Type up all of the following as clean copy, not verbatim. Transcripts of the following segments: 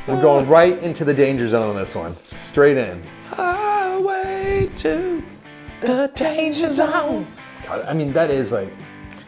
We're going right into the danger zone on this one. Straight in. Highway to the danger zone. God, I mean, that is like,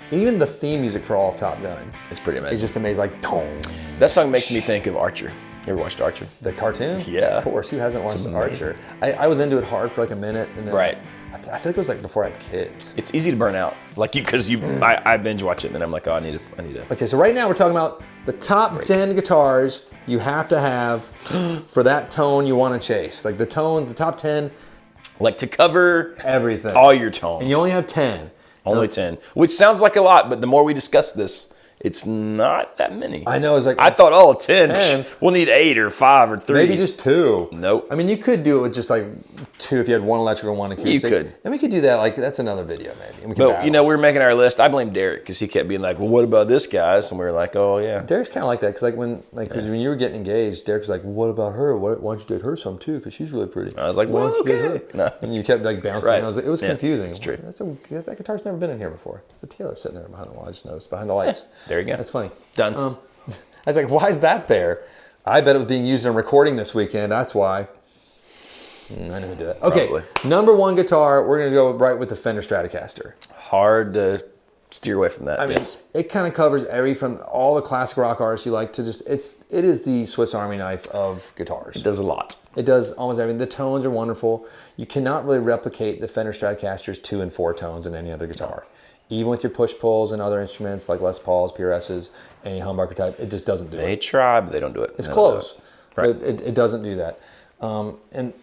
even the theme music for all of Top Gun. It's pretty amazing. It's just amazing, like, tone. That song makes me think of Archer. You ever watched Archer? The cartoon? Yeah. Of course, who hasn't watched Archer? I was into it hard for like a minute, and then Right. I feel like it was like before I had kids. It's easy to burn out, like I binge watch it, and then I'm like, oh, I need to. Okay, so right now we're talking about the top 10 guitars you have to have for that tone you want to chase. Like the tones, the top 10. Like to cover everything. All your tones. And you only have 10. Only 10, which sounds like a lot, but the more we discuss this, it's not that many. I know. It's like I thought, oh, 10. We'll need 8 or 5 or 3. Maybe just 2. Nope. I mean, you could do it with just like 2 if you had one electrical and one acoustic. You could. And we could do that. Like that's another video maybe. And we but you know, we were making our list. I blame Derek because he kept being like, well, what about this guys? And we were like, oh yeah. Derek's kind of like that because like when you were getting engaged, Derek was like, well, what about her? Why don't you date her some too? Because she's really pretty. I was like, well, okay. No. And you kept like bouncing. Right. I was like, it was confusing. It's true. That guitar's never been in here before. It's a Taylor sitting there behind the wall. I just noticed behind the lights. There you go. That's funny. Done. I was like, why is that there? I bet it was being used in a recording this weekend. That's why. I knew who did that. Okay, Probably. Number 1 guitar. We're gonna go right with the Fender Stratocaster. Hard to steer away from that. I mean, it kind of covers from all the classic rock artists you like to just. It is the Swiss Army knife of guitars. It does a lot. It does almost everything. The tones are wonderful. You cannot really replicate the Fender Stratocaster's 2 and 4 tones in any other guitar. Even with your push-pulls and other instruments like Les Pauls, PRSs, any humbucker type, it just doesn't do it. They try, but they don't do it. It's close, right? But it doesn't do that. And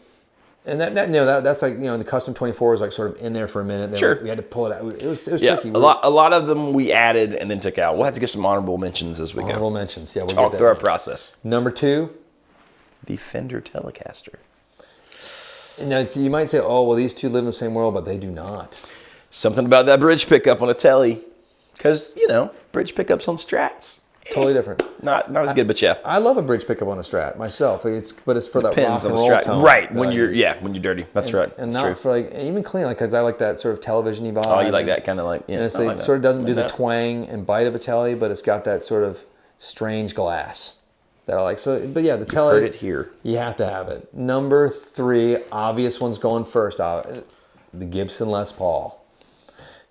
that's like the custom 24 was like sort of in there for a minute. Then Sure. we had to pull it out. It was yeah, tricky. A lot of them we added and then took out. We'll have to get some honorable mentions as we go. Honorable mentions. Yeah, we'll talk get through our process. Number 2, the Fender Telecaster. Now you might say, oh well, these two live in the same world, but they do not. Something about that bridge pickup on a Tele, because bridge pickups on Strats. Totally different. Not as good, but yeah. I love a bridge pickup on a Strat myself. But it's for that Depends rock on and the roll Strat. tone. Right, when you're dirty. That's right. And That's not true. for like even clean, like because I like that sort of television-y vibe. Oh, you like that kind of like, yeah. And it's, it sort of doesn't do the twang and bite of a Tele, but it's got that sort of strange glass that I like. So, but yeah, the Tele. Heard it here. You have to have it. Number 3, obvious one's going first. The Gibson Les Paul.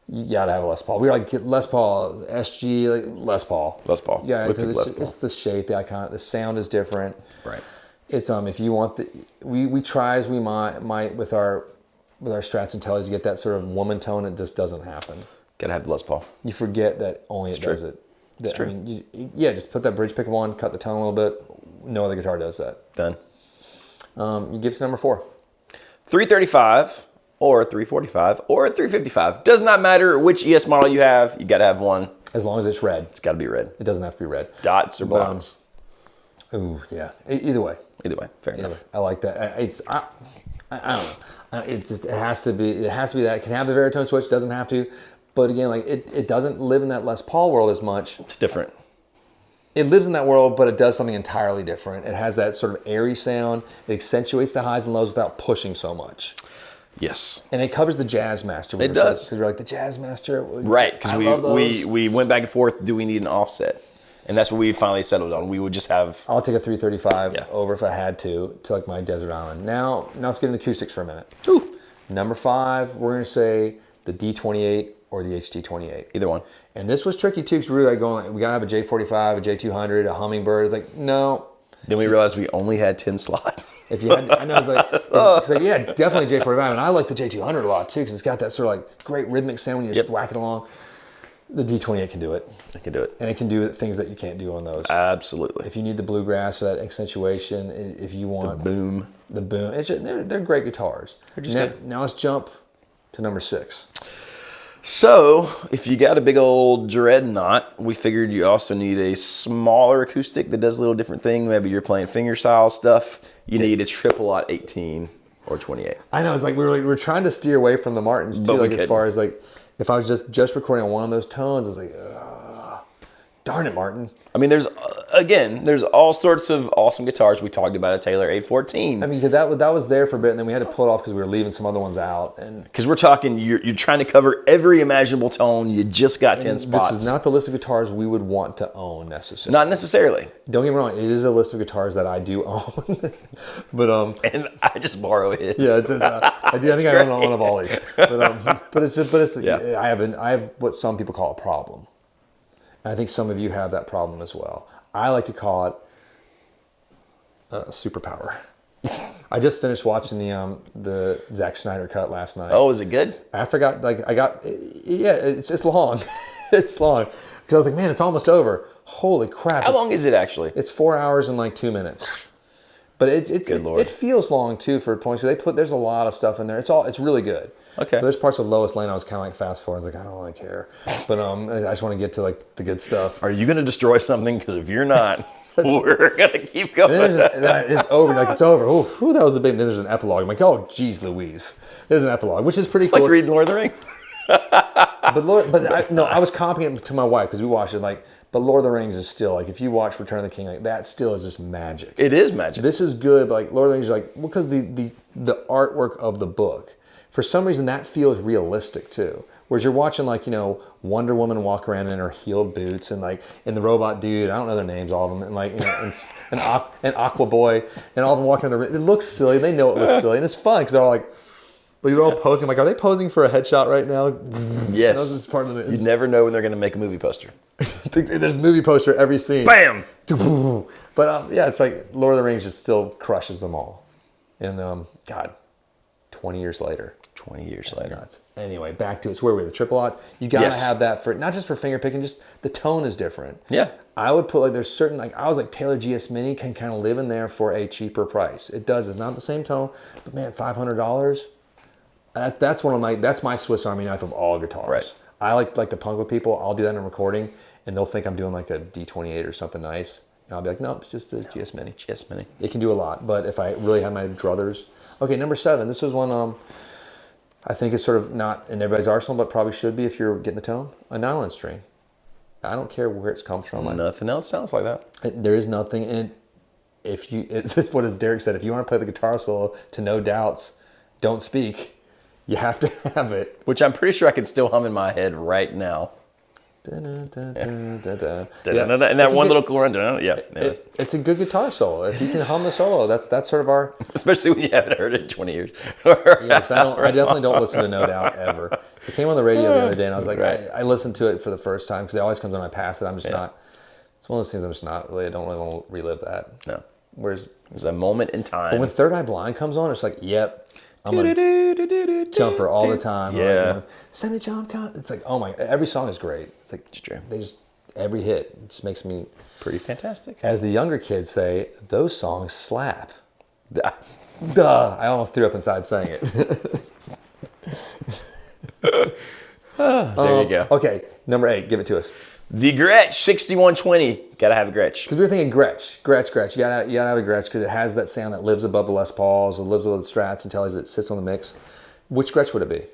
You gotta have a Les Paul. We like Les Paul, SG, like Les Paul. Les Paul. Yeah, because it's the shape, the icon, the sound is different. Right. It's if you want we try as we might with our Strats and Teles to get that sort of woman tone. It just doesn't happen. Gotta have the Les Paul. You forget that only it does it. It's true. I mean, just put that bridge pickup on, cut the tone a little bit. No other guitar does that. Done. You Gibson number 4. 335. Or 345, or 355. Does not matter which ES model you have, you gotta have one. As long as it's red. It's gotta be red. It doesn't have to be red. Dots or blocks. Ooh, yeah. Either way. Either way, fair enough. I like that. I don't know. It has to be that. It can have the baritone switch, doesn't have to. But again, like it doesn't live in that Les Paul world as much. It's different. It lives in that world, but it does something entirely different. It has that sort of airy sound. It accentuates the highs and lows without pushing so much. Yes. And it covers the Jazz Master. It does. Because we're like, the Jazz Master. Right, because we went back and forth, do we need an offset? And that's what we finally settled on. We would just have... I'll take a 335 over if I had to like my Desert Island. Now let's get into acoustics for a minute. Ooh. Number 5, we're going to say the D28 or the HT28. Either one. And this was tricky too, because we were like going, we got to have a J45, a J200, a Hummingbird. Like, no. Then we realized we only had 10 slots. If you had, I know it's like, yeah, definitely J45. And I like the J200 a lot too, because it's got that sort of like great rhythmic sound when you're just whacking along. The D28 can do it. It can do it. And it can do things that you can't do on those. Absolutely. If you need the bluegrass or that accentuation, if you want... The boom. It's just, they're great guitars. They're just good. Now let's jump to number 6. So, if you got a big old dreadnought, we figured you also need a smaller acoustic that does a little different thing. Maybe you're playing fingerstyle stuff. You need a triple aught 18 or 28. I know, it's like we're trying to steer away from the Martins too, like as far as like, if I was just recording on one of those tones, it's like, Darn it, Martin. I mean, there's all sorts of awesome guitars. We talked about a Taylor 814. I mean, that was there for a bit, and then we had to pull it off because we were leaving some other ones out. And because we're talking, you're trying to cover every imaginable tone. You just got 10 spots. This is not the list of guitars we would want to own necessarily. Not necessarily. Don't get me wrong; it is a list of guitars that I do own, but and I just borrow his. Yeah, I do. I think I own one of all these, but it's Yeah. I have what some people call a problem. And I think some of you have that problem as well. I like to call it superpower. I just finished watching the Zack Snyder cut last night. Oh, is it good? I forgot, it's long. It's long. Because I was like, man, it's almost over. Holy crap. How long is it actually? It's 4 hours and like 2 minutes. But it feels long too for points. There's a lot of stuff in there. It's really good. Okay. But there's parts with Lois Lane I was kind of like fast forward. I was like, I don't really care. But I just want to get to like the good stuff. Are you going to destroy something? Because if you're not, we're going to keep going. It's over. Like it's over. Oof, that was a big. Then there's an epilogue. I'm like, oh, geez, Louise. There's an epilogue, which is pretty cool. Like reading Lord of the Rings. I was comparing it to my wife because we watched it. But Lord of the Rings is still like if you watch Return of the King, like that still is just magic. It is magic. This is good, but like Lord of the Rings is like because the artwork of the book. For some reason, that feels realistic too. Whereas you're watching Wonder Woman walk around in her heeled boots and the robot dude, I don't know their names, all of them, and Aqua Boy, and all of them walking in the. It looks silly. They know it looks silly, and it's fun because they're all like, but you're all posing. I'm like, are they posing for a headshot right now? Yes. This is part of it. You never know when they're going to make a movie poster. There's a movie poster every scene. Bam. But it's like Lord of the Rings just still crushes them all, and 20 years later. 20 years later. Nuts. Anyway, back to it. So where were we? The triple aught. You gotta have that for not just for finger picking, just the tone is different. Yeah. I would put there's certain I was like Taylor GS Mini can kind of live in there for a cheaper price. It does. It's not the same tone, but man, $500. That's that's my Swiss Army knife of all guitars. Right. I like to punk with people. I'll do that in a recording, and they'll think I'm doing like a D28 or something nice. And I'll be like, nope, it's just a GS Mini. GS Mini. It can do a lot, but if I really have my druthers. Okay, number 7. This is one I think it's sort of not in everybody's arsenal, but probably should be if you're getting the tone. A nylon string. I don't care where it comes from. Nothing else sounds like that. There is nothing in it. It's just what as Derek said, if you want to play the guitar solo to no doubts, don't speak. You have to have it. Which I'm pretty sure I can still hum in my head right now. And that one little cool run. Yeah. It's a good guitar solo. If you can hum the solo, that's sort of our. Especially when you haven't heard it in 20 years. Yes, I definitely don't listen to No Doubt ever. It came on the radio the other day, and I was like, right. I listened to it for the first time because it always comes on. I pass it. I'm just not. It's one of those things I'm just not really. I don't really want to relive that. No. Whereas it's a moment in time. But when Third Eye Blind comes on, it's like, yep. I'm a jumper all the time. Yeah. Send me jump cut. It's like, oh my, every song is great. It's like, it's true. Every hit, it just makes me. Pretty fantastic. As the younger kids say, those songs slap. Duh. I almost threw up inside saying it. There you go. Okay, number 8, give it to us. The Gretsch 6120. Gotta have a Gretsch. Because we were thinking Gretsch. You gotta have a Gretsch because it has that sound that lives above the Les Pauls, it lives above the Strats and Tellys, it sits on the mix. Which Gretsch would it be?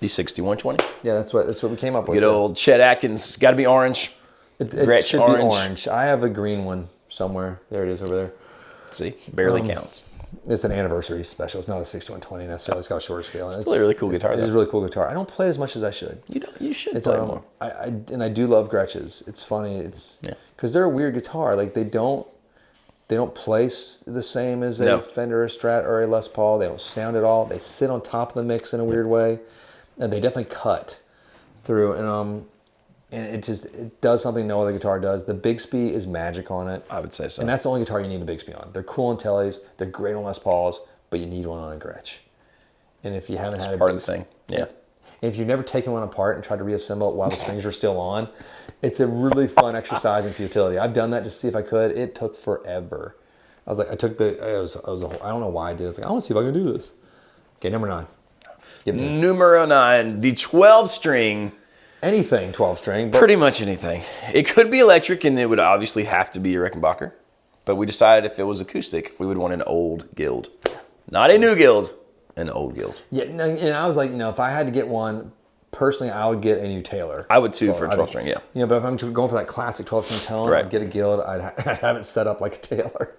The 6120. Yeah, that's what we came up with. Good old Chet Atkins. Gotta be orange. It should be orange. I have a green one somewhere. There it is over there. See, barely counts. It's an anniversary special. It's not a 6120 necessarily. It's got a shorter scale. It's still a really cool guitar. It is a really cool guitar. I don't play it as much as I should. You should play more. I do love Gretches. It's funny. Because they're a weird guitar. Like they don't play the same as a Fender, a Strat, or a Les Paul. They don't sound at all. They sit on top of the mix in a weird way, and they definitely cut through. And it does something no other guitar does. The Bigsby is magic on it. I would say so. And that's the only guitar you need a Bigsby on. They're cool on Tellys. They're great on Les Pauls, but you need one on a Gretsch. And if you haven't had a part of the thing. Yeah. And if you've never taken one apart and tried to reassemble it while the strings are still on, it's a really fun exercise in futility. I've done that just to see if I could. It took forever. I was like, I don't know why I did it. I was like, I want to see if I can do this. Okay, number 9. Numero 9, the 12-string. Anything 12 string. Pretty much anything. It could be electric, and it would obviously have to be a Rickenbacker. But we decided if it was acoustic, we would want an old Guild. Not a new Guild, an old Guild. Yeah, and I was like, if I had to get one personally, I would get a new Taylor. I would too for a 12 string, yeah. You know, but if I'm going for that classic 12 string tone, Right. I'd get a Guild. I'd have it set up like a Taylor.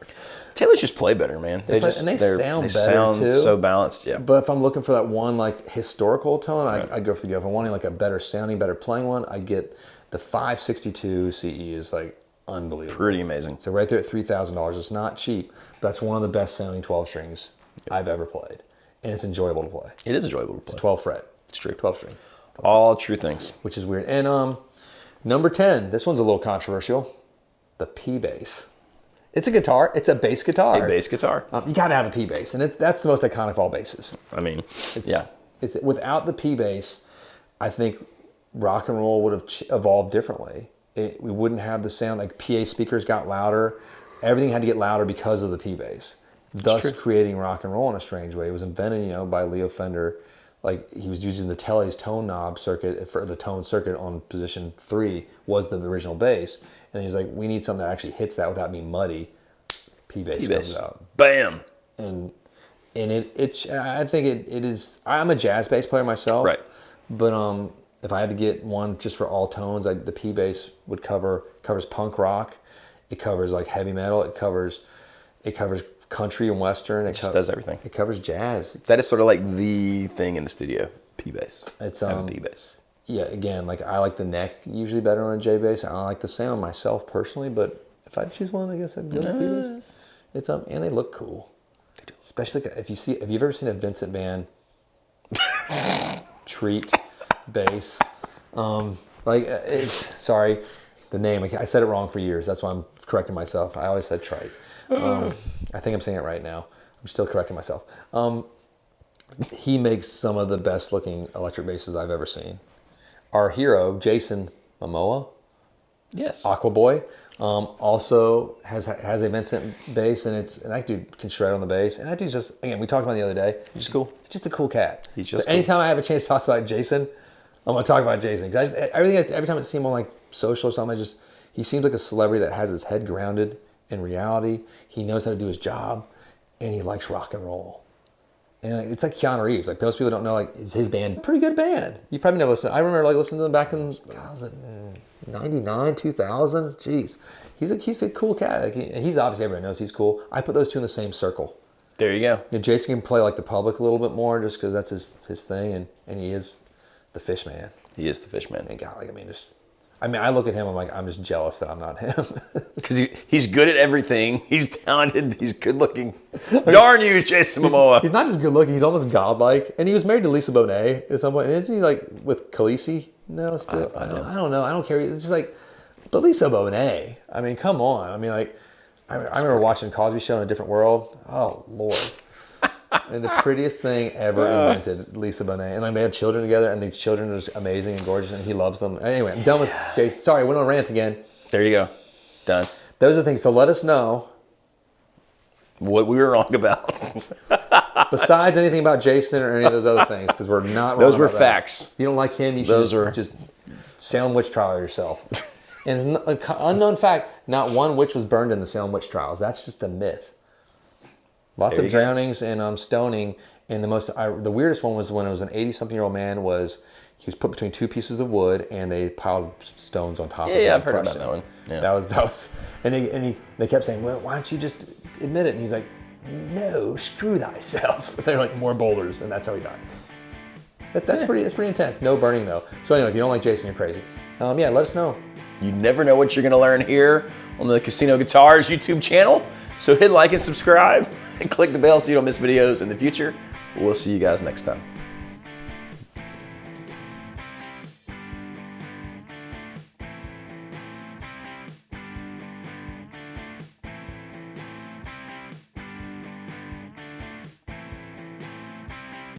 Taylors just play better, man. And they sound better too. So balanced, yeah. But if I'm looking for that one like historical tone, I'd go for the Guild. If I'm wanting like a better sounding, better playing one, I get the 562 CE is like unbelievable. Pretty amazing. So right there at $3,000. It's not cheap, but that's one of the best sounding 12 strings I've ever played. And it's enjoyable to play. It is enjoyable to play. It's 12 fret. It's true. 12 string. All true things. Which is weird. And number 10, this one's a little controversial. The P bass. It's a guitar. It's a bass guitar. A bass guitar. You got to have a P bass, and that's the most iconic of all basses. I mean, It's without the P bass, I think rock and roll would have evolved differently. We wouldn't have the sound, like PA speakers got louder. Everything had to get louder because of the P bass, thus creating rock and roll in a strange way. It was invented, you know, by Leo Fender. Like he was using the Tele's tone knob circuit for the tone circuit on position 3 was the original bass, and he's like, we need something that actually hits that without being muddy. P bass comes out. Bam. And I think it is. I'm a jazz bass player myself, Right? But if I had to get one just for all tones, the P bass would covers punk rock, it covers like heavy metal, it covers country and western. It just does everything. It covers jazz. That is sort of like the thing in the studio. P bass. It's have a P bass. Yeah, again, like I like the neck usually better on a J bass. I don't like the sound myself personally, but if I choose one, I guess I'd go with P bass. It's and they look cool. They do. Especially if you've ever seen a Vincent Van treat bass, sorry, the name, I said it wrong for years. That's why I'm correcting myself. I always said trite. I think I'm saying it right now. I'm still correcting myself. He makes some of the best looking electric basses I've ever seen. Our hero, Jason Momoa, Yes. Aqua Boy, also has a Vincent bass, and that dude can shred on the bass. And that dude's just, again, we talked about it the other day. He's cool. He's just a cool cat. He's just But anytime I have a chance to talk about Jason, I'm going to talk about Jason. Because every time I see him on like social or something, he seems like a celebrity that has his head grounded in reality. He knows how to do his job, and he likes rock and roll. And it's like Keanu Reeves. Like most people don't know, like his band, pretty good band. You probably never listened. I remember like listening to them back in 99, 2000. Jeez, he's a cool cat. Like he's obviously, everyone knows he's cool. I put those two in the same circle. There you go. You know, Jason can play like the public a little bit more, just because that's his thing, and he is the fish man. He is the fish man. And God, I look at him, I'm just jealous that I'm not him. Because he's good at everything. He's talented. He's good looking. Darn you, Jason Momoa. He's not just good looking, he's almost godlike. And he was married to Lisa Bonet at some point. And isn't he like with Khaleesi? No, still. I don't know. I don't care. It's just like, but Lisa Bonet. I mean, come on. I mean, like, I remember watching Cosby Show in a Different World. Oh, Lord. And the prettiest thing ever invented, Lisa Bonet. And like they have children together, and these children are just amazing and gorgeous, and he loves them. Anyway, I'm done with Jason. Sorry, I went on a rant again. There you go. Done. Those are things. So let us know what we were wrong about. besides anything about Jason or any of those other things, because we're not wrong. Those were about facts. That. If you don't like him, you should just Salem witch trial yourself. And an unknown fact, not one witch was burned in the Salem witch trials. That's just a myth. Lots of drownings and stoning, and the weirdest one was when it was an 80-something-year-old man he was put between two pieces of wood, and they piled stones on top of him. Yeah, I've heard about that one. Yeah. That was, and they kept saying, well, why don't you just admit it? And he's like, no, screw thyself. They're like more boulders, and that's how he died. That's pretty intense. No burning though. So anyway, if you don't like Jason, you're crazy. Let us know. You never know what you're going to learn here on the Casino Guitars YouTube channel. So hit like and subscribe and click the bell so you don't miss videos in the future. We'll see you guys next time.